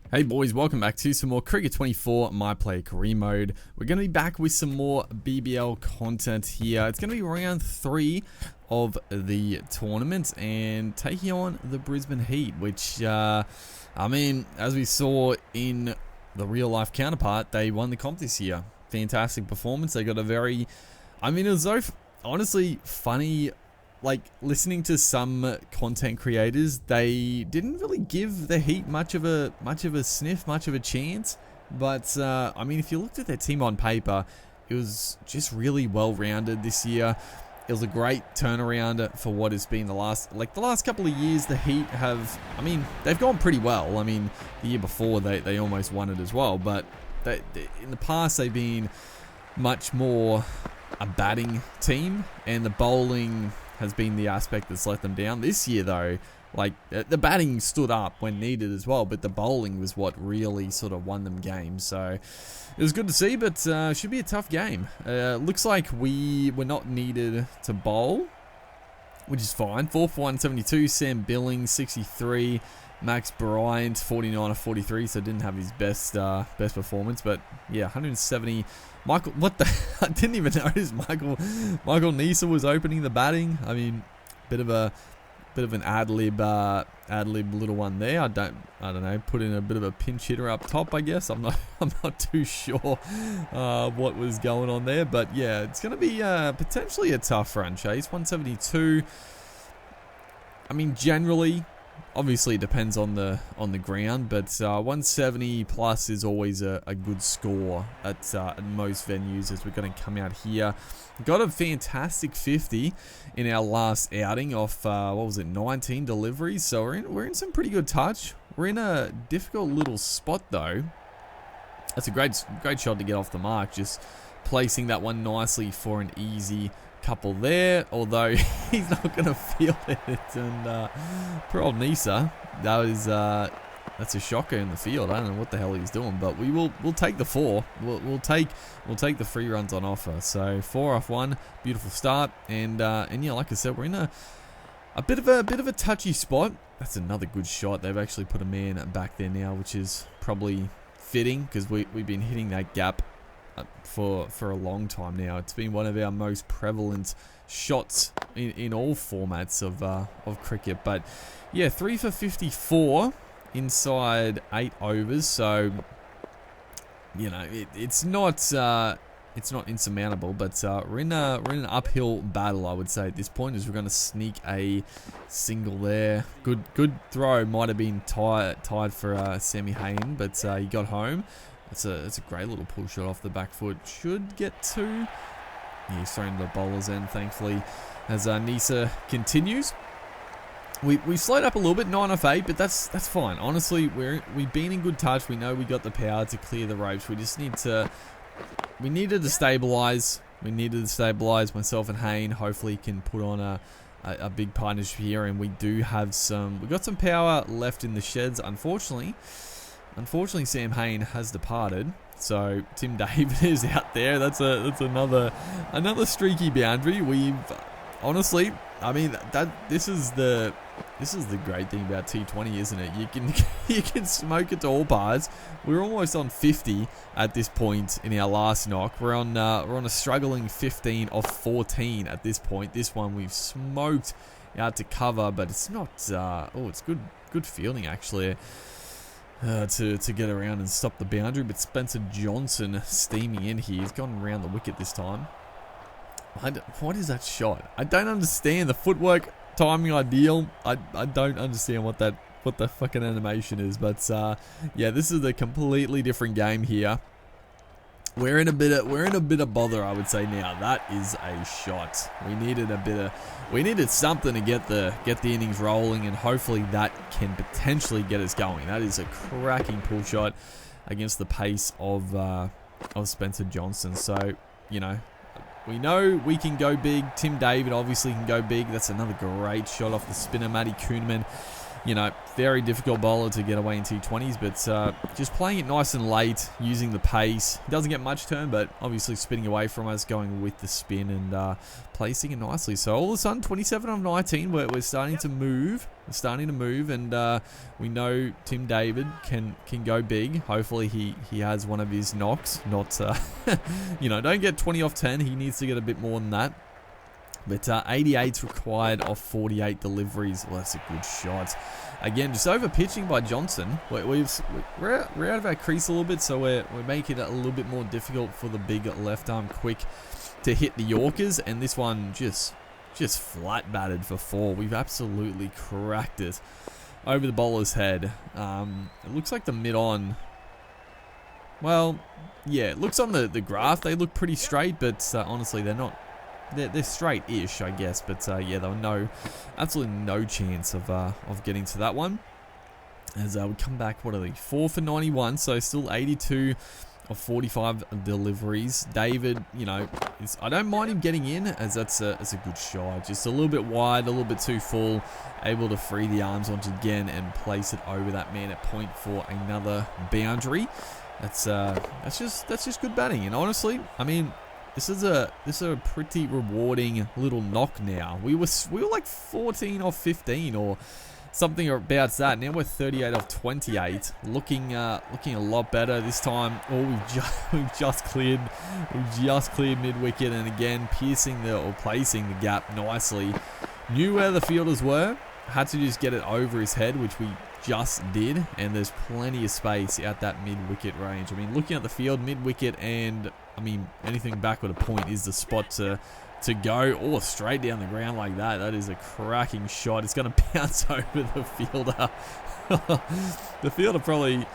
Hey boys, welcome back to some more Cricket 24 My Player Career Mode. We're going to be back with some more BBL content here. It's going to be round 3 of the tournament and taking on the Brisbane Heat, which, I mean, as we saw in the real life counterpart, they won the comp this year. Fantastic performance. They got a very, I mean, it was so honestly funny. Like, listening to some content creators, they didn't really give the Heat much of a sniff, much of a chance. But I mean, if you looked at their team on paper, it was just really well-rounded this year. It was a great turnaround for what has been the last couple of years. The Heat have, I mean, they've gone pretty well. I mean, the year before they almost won it as well. But in the past, they've been much more a batting team, and the bowling has been the aspect that's let them down. This year, though, like, the batting stood up when needed as well, but the bowling was what really sort of won them games. So it was good to see, but should be a tough game. Looks like we were not needed to bowl, which is fine. 4 for 172, Sam Billings 63, Max Bryant 49 of 43, so didn't have his best performance, but yeah, 170. Michael, what the? I didn't even notice Michael Nisa was opening the batting. I mean, bit of an ad lib little one there. I don't know. Put in a bit of a pinch hitter up top, I guess. I'm not too sure what was going on there, but yeah, it's going to be potentially a tough run chase. 172. I mean, generally, obviously it depends on the ground, but 170 plus is always a good score at most venues, as we're going to come out here. Got a fantastic 50 in our last outing off, 19 deliveries, so we're in some pretty good touch. We're in a difficult little spot though. That's a great shot to get off the mark, just placing that one nicely for an easy couple there, although he's not going to feel it. And poor old Nisa, that's a shocker in the field. I don't know what the hell he's doing, but we'll take the 4. We'll take the free runs on offer. So 4 off 1, beautiful start, and yeah, like I said, we're in a bit of a touchy spot. That's another good shot. They've actually put a man back there now, which is probably fitting because we've been hitting that gap for a long time now. It's been one of our most prevalent shots in all formats of cricket. But yeah, 3 for 54 inside 8 overs. So you know, it's not insurmountable, but we're in an uphill battle, I would say, at this point, as we're going to sneak a single there. Good throw. Might have been tied for Sammy Hayne, but he got home. It's a great little pull shot off the back foot. Should get 2. Yeah, he's thrown to the bowler's end, thankfully, as Nisa continues. We've slowed up a little bit, 9 off 8, but that's fine. Honestly, we've been in good touch. We know we got the power to clear the ropes. We just needed to stabilise. We needed to stabilise myself and Hayne. Hopefully, can put on a big partnership here, and we got some power left in the sheds. Unfortunately, Sam Hayne has departed, so Tim David is out there. That's another streaky boundary. We've honestly, I mean, this is the great thing about T20, isn't it? You can smoke it to all parts. We're almost on 50 at this point in our last knock. We're on a struggling 15 off 14 at this point. This one we've smoked out to cover, but it's not. It's good fielding actually. To get around and stop the boundary, but Spencer Johnson steaming in here. He's gone around the wicket this time. What is that shot? I don't understand the footwork, timing ideal. I don't understand what the fucking animation is, but yeah, this is a completely different game here. We're in a bit of bother, I would say now. That is a shot. We needed something to get the innings rolling, and hopefully that can potentially get us going. That is a cracking pull shot against the pace of Spencer Johnson. So, you know we can go big. Tim David obviously can go big. That's another great shot off the spinner, Matty Kuhneman. you know, very difficult bowler to get away in T20s, but just playing it nice and late, using the pace. He doesn't get much turn, but obviously spinning away from us, going with the spin and placing it nicely. So all of a sudden, 27 of 19, we're starting to move. We're starting to move, and we know Tim David can go big. Hopefully he has one of his knocks. Not, you know, don't get 20 off 10. He needs to get a bit more than that. But 88's required off 48 deliveries. Well, that's a good shot. Again, just over pitching by Johnson. We're out of our crease a little bit, so we're making it a little bit more difficult for the big left arm quick to hit the Yorkers. And this one just flat batted for 4. We've absolutely cracked it over the bowler's head. It looks like the mid-on. Well, yeah, it looks on the graph. They look pretty straight, but honestly, they're not. They're straight-ish, I guess, but yeah, there were absolutely no chance of getting to that one. As we come back, what are they? 4 for 91, so still 82 of 45 deliveries. David, you know, I don't mind him getting in, as that's a good shot. Just a little bit wide, a little bit too full, able to free the arms once again and place it over that man at point for another boundary. That's just good batting, and honestly, I mean, This is a pretty rewarding little knock now. We were like 14 off 15 or something about that. Now we're 38 off 28, looking a lot better this time. Oh, we've just cleared mid wicket, and again placing the gap nicely. Knew where the fielders were, had to just get it over his head, which we just did, and there's plenty of space out that mid-wicket range. I mean, looking at the field, mid-wicket, and I mean, anything backward a point is the spot to go, or straight down the ground like that. That is a cracking shot. It's going to bounce over the fielder. The fielder probably,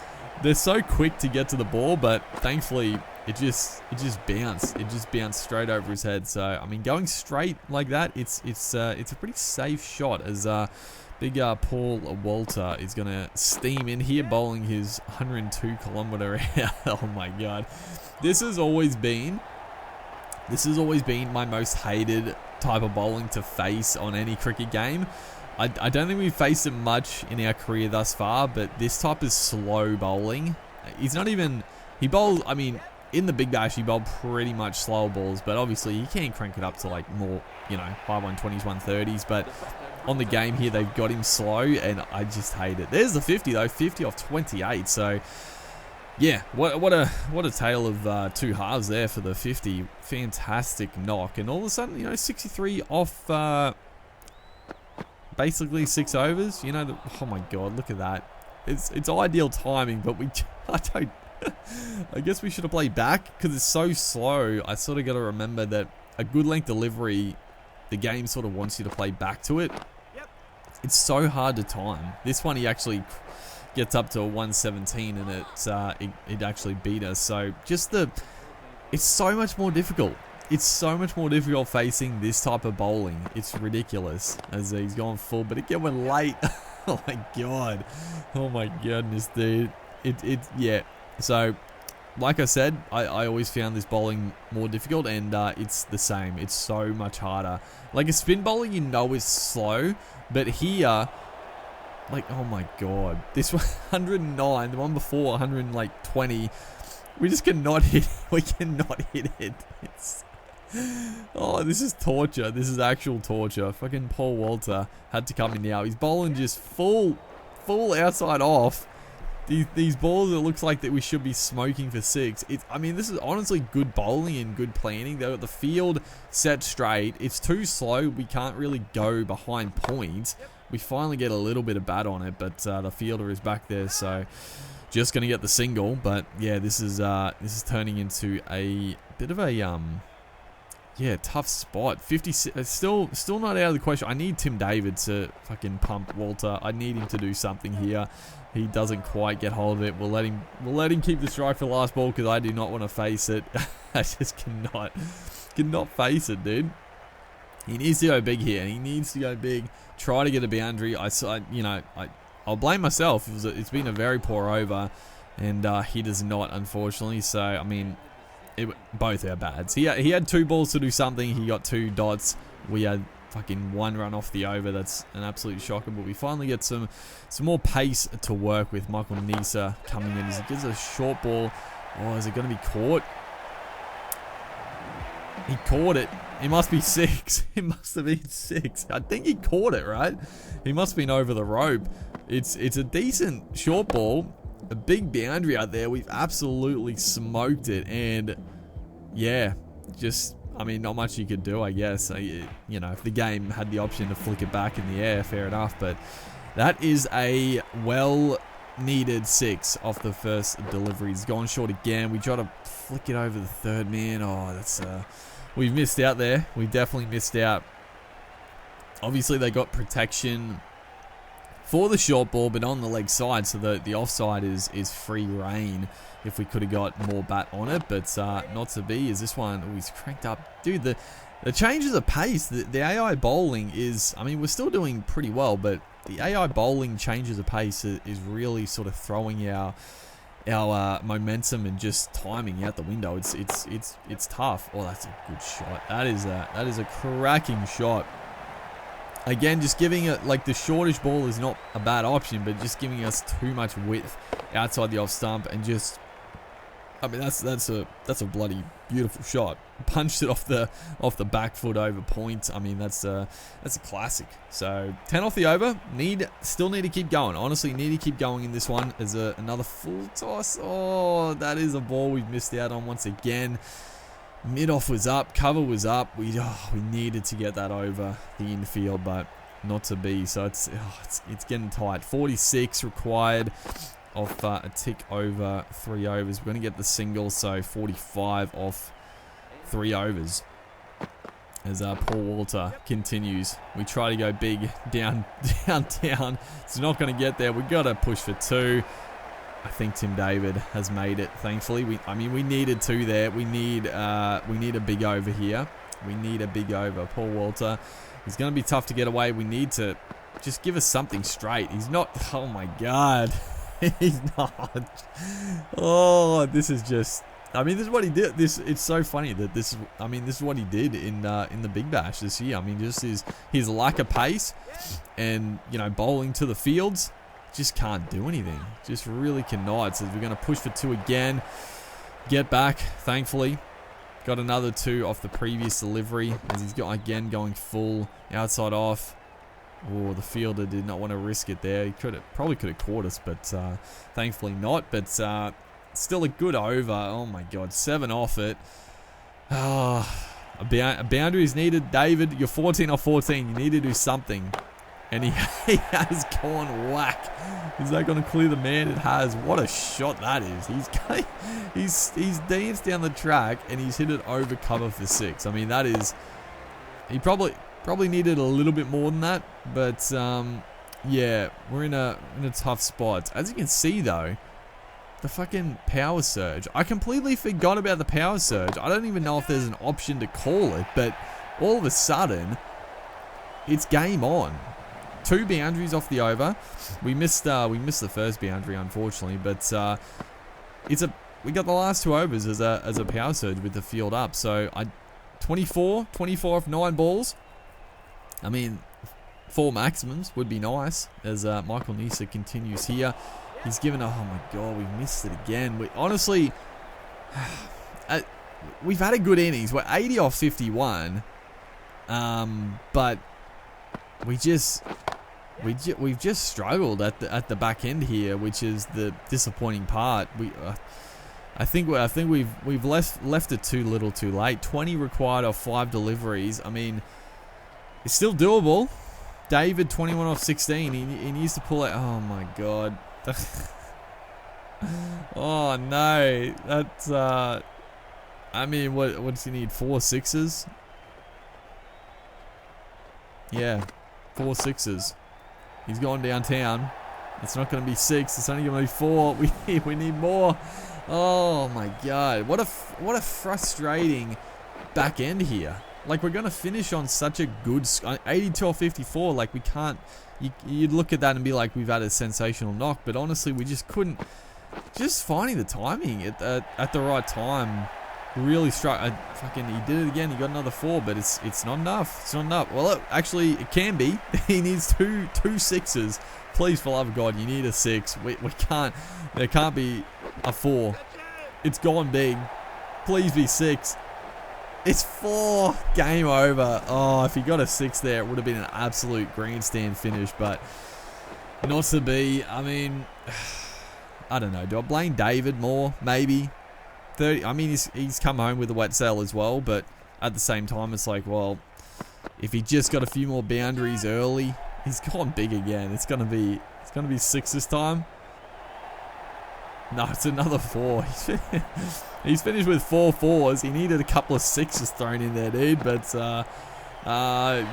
they're so quick to get to the ball, but thankfully it just bounced. It just bounced straight over his head. So I mean, going straight like that, it's a pretty safe shot, as big Paul Walter is going to steam in here, bowling his 102-kilometer out. Oh my god. This has always been my most hated type of bowling to face on any cricket game. I don't think we've faced it much in our career thus far, but this type of slow bowling, he bowls, I mean, in the Big Bash, he bowled pretty much slower balls, but obviously he can crank it up to like more, you know, high 120s, 130s, but on the game here, they've got him slow, and I just hate it. There's the 50 though, 50 off 28, so yeah, what a tale of two halves there for the 50. Fantastic knock, and all of a sudden, you know, 63 off basically 6 overs. You know, oh my god, look at that. It's ideal timing, but I guess we should have played back because it's so slow. I sort of got to remember that a good length delivery, the game sort of wants you to play back to it. It's so hard to time. This one, he actually gets up to a 117, and it actually beat us. So it's so much more difficult. It's so much more difficult facing this type of bowling. It's ridiculous, as he's gone full, but again, we're late. Oh my god. Oh my goodness, dude. Yeah. So, like I said, I always found this bowling more difficult, and it's the same. It's so much harder. Like a spin bowling, you know, is slow, but here, like, oh my god, this one 109, the one before 120, we just cannot hit. We cannot hit it. Oh, this is torture. This is actual torture. Fucking Paul Walter had to come in now. He's bowling just full outside off. These balls, it looks like that we should be smoking for 6. I mean, this is honestly good bowling and good planning. They got the field set straight. It's too slow. We can't really go behind points. We finally get a little bit of bat on it, but the fielder is back there, so just gonna get the single. But yeah, this is turning into a bit of a yeah, tough spot. 56, still not out of the question. I need Tim David to fucking pump Walter. I need him to do something here. He doesn't quite get hold of it. We'll let him keep the strike for the last ball, because I do not want to face it. I just cannot face it, dude. He needs to go big here. He needs to go big. Try to get a boundary. I'll blame myself. It's been a very poor over, and he does not, unfortunately. So I mean, both our bads. He had 2 balls to do something. He got 2 dots. We had fucking 1 run off the over. That's an absolute shocker. But we finally get some more pace to work with. Michael Nisa coming in as he gives a short ball. Oh, is it going to be caught? He caught it. He must be 6. It must have been 6. I think he caught it, right? He must have been over the rope. It's a decent short ball. A big boundary out there. We've absolutely smoked it. And yeah, just, I mean, not much you could do, I guess. You know, if the game had the option to flick it back in the air, fair enough. But that is a well-needed 6 off the first delivery. He's gone short again. We try to flick it over the third man. Oh, that's... we've missed out there. We definitely missed out. Obviously, they got protection for the short ball, but on the leg side, so the offside is free reign. If we could have got more bat on it, but not to be. Is this one? Oh, he's cranked up. Dude, the changes of pace, the AI bowling is, I mean, we're still doing pretty well, but the AI bowling changes of pace is really sort of throwing our momentum and just timing out the window. It's tough. Oh, that's a good shot. That is a cracking shot. Again, just giving it, like, the shortish ball is not a bad option, but just giving us too much width outside the off stump, and just, I mean, that's a bloody beautiful shot. Punched it off the back foot over point. I mean, that's a classic. So 10 off the over. Still need to keep going. Honestly, need to keep going in this one. There's another full toss. Oh, that is a ball we've missed out on once again. Mid-off was up, cover was up. We needed to get that over the infield, but not to be. So it's getting tight. 46 required off a tick over 3 overs. We're going to get the single, so 45 off 3 overs. As Paul Walter continues. We try to go big, down. It's not going to get there. We've got to push for 2. I think Tim David has made it, thankfully. We needed 2 there. We need a big over here. We need a big over. Paul Walter, he's going to be tough to get away. We need to just give us something straight. He's not, oh my God. He's not. Oh, this is just, I mean, this is what he did. It's so funny that this is what he did in the Big Bash this year. I mean, just his lack of pace and, you know, bowling to the fields. Just can't do anything. Just really cannot. So we're going to push for 2 again. Get back, thankfully. Got another 2 off the previous delivery. As he's got, again, going full outside off. Oh, the fielder did not want to risk it there. He probably could have caught us, but thankfully not. But still a good over. Oh my God, 7 off it. A boundary is needed. David, you're 14 off 14. You need to do something. And he has gone whack. Is that going to clear the man? It has. What a shot that is. He's danced down the track and he's hit it over cover for 6. I mean, that is. He probably needed a little bit more than that, but yeah, we're in a tough spot. As you can see though, the fucking power surge. I completely forgot about the power surge. I don't even know if there's an option to call it, but all of a sudden, it's game on. 2 boundaries off the over. We missed the first boundary, unfortunately, but we got the last 2 overs as a power surge with the field up. So 24 off 9 balls. I mean, 4 maximums would be nice. As Michael Nisa continues here, he's given. Oh my God, we missed it again. Honestly, we've had a good innings. We're 80 off 51, but we've just struggled at the back end here, which is the disappointing part. I think we've left it too little, too late. 20 required off 5 deliveries. I mean, it's still doable. David, 21 off 16. He needs to pull it. Oh my God. Oh no. That's I mean, what does he need? 4 6s? Yeah, 4 6s. He's gone downtown. It's not going to be 6. It's only going to be 4. We need more. Oh my God. What a frustrating back end here. Like, we're going to finish on such a good 82 or 54. Like, we can't. You'd look at that and be like, we've had a sensational knock. But honestly, we just couldn't. Just finding the timing at the right time Really struck. Fucking, he did it again. He got another 4, but it's not enough. It's not enough. Well, actually, it can be. He needs two sixes. Please, for the love of God, you need a 6. We can't. There can't be a 4. It's gone big. Please be 6. It's 4. Game over. Oh, if he got a 6 there, it would have been an absolute grandstand finish, but not to be. I mean, I don't know. Do I blame David more? Maybe. 30. I mean, he's come home with a wet sail as well, but at the same time, it's like, well, if he just got a few more boundaries early, he's gone big again. It's gonna be 6 this time. No, it's another 4. He's finished with 4 4s. He needed a couple of 6s thrown in there, dude. But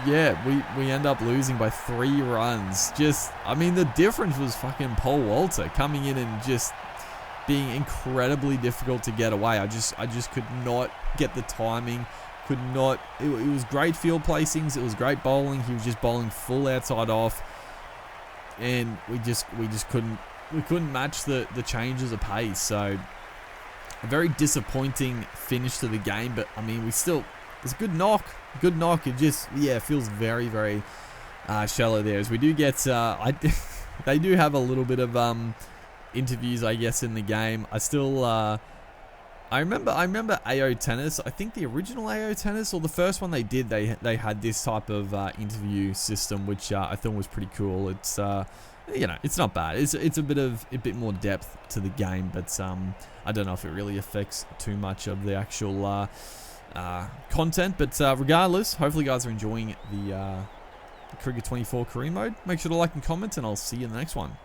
yeah, we end up losing by 3 runs. Just, I mean, the difference was fucking Paul Walter coming in and just being incredibly difficult to get away. I just could not get the timing. Could not. It was great field placings. It was great bowling. He was just bowling full outside off, and we just couldn't match the changes of pace. So a very disappointing finish to the game. But I mean, it's a good knock. Good knock. It just, yeah, feels very, very shallow there. As we do get, they do have a little bit of interviews, I guess, in the game. I still, I remember AO Tennis. I think the original AO Tennis, or the first one they did, they had this type of interview system, which I thought was pretty cool. It's you know, it's not bad. It's a bit more depth to the game, but I don't know if it really affects too much of the actual content. But regardless, hopefully you guys are enjoying the Cricket 24 career mode. Make sure to like and comment, and I'll see you in the next one.